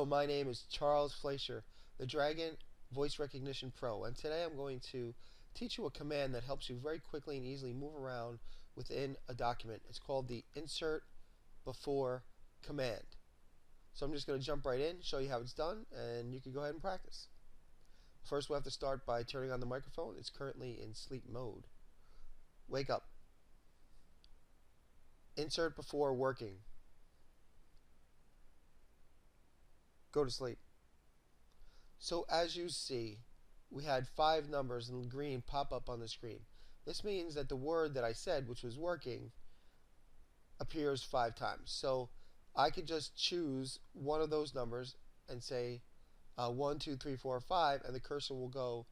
Hello, my name is Charles Fleischer, the Dragon Voice Recognition Pro, and today I'm going to teach you a command that helps you very quickly and easily move around within a document. It's called the Insert Before command. So I'm just going to jump right in, show you how it's done, and you can go ahead and practice. First, we'll have to start by turning on the microphone. It's currently in sleep mode. Wake up. Insert before working. Go to sleep. So as you see, we had 5 numbers in green pop up on the screen. This means that the word that I said, which was working, appears 5 times. So I could just choose one of those numbers and say 1, 2, 3, 4, 5, and the cursor will go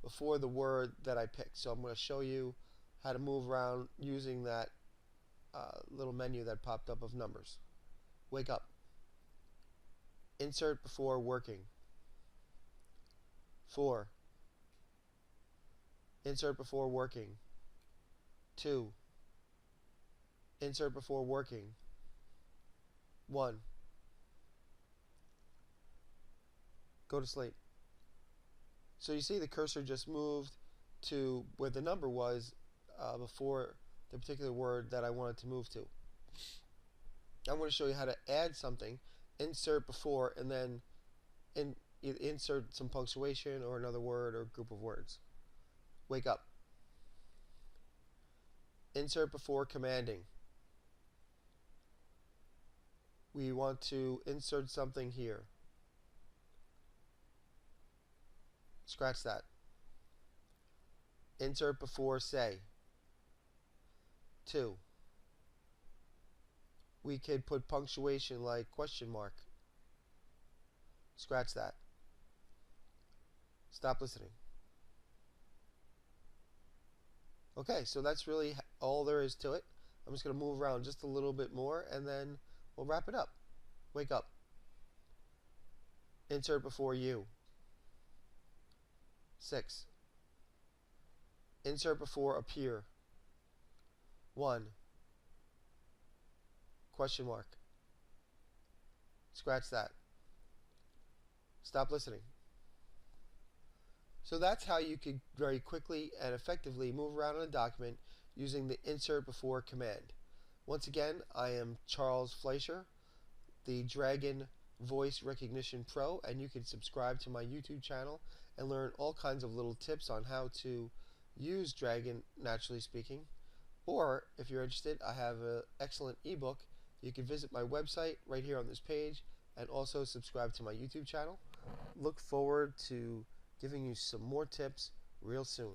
before the word that I picked. So I'm going to show you how to move around using that little menu that popped up of numbers. Wake up. Insert before working. 4. Insert before working. 2. Insert before working. 1. Go to sleep. So you see the cursor just moved to where the number was before the particular word that I wanted to move to. I'm going to show you how to add something, insert before, and then insert some punctuation or another word or group of words. Wake up. Insert before commanding. We want to insert something here. Scratch that. Insert before say. 2. We could put punctuation like question mark. Scratch that. Stop listening. Okay, so that's really all there is to it. I'm just going to move around just a little bit more and then we'll wrap it up. Wake up. Insert before you. 6. Insert before appear. 1. Question mark. Scratch that. Stop listening. So that's how you could very quickly and effectively move around in a document using the insert before command. Once again, I am Charles Fleischer, the Dragon Voice Recognition Pro, and you can subscribe to my YouTube channel and learn all kinds of little tips on how to use Dragon NaturallySpeaking. Or, if you're interested, I have an excellent ebook. You can visit my website right here on this page and also subscribe to my YouTube channel. Look forward to giving you some more tips real soon.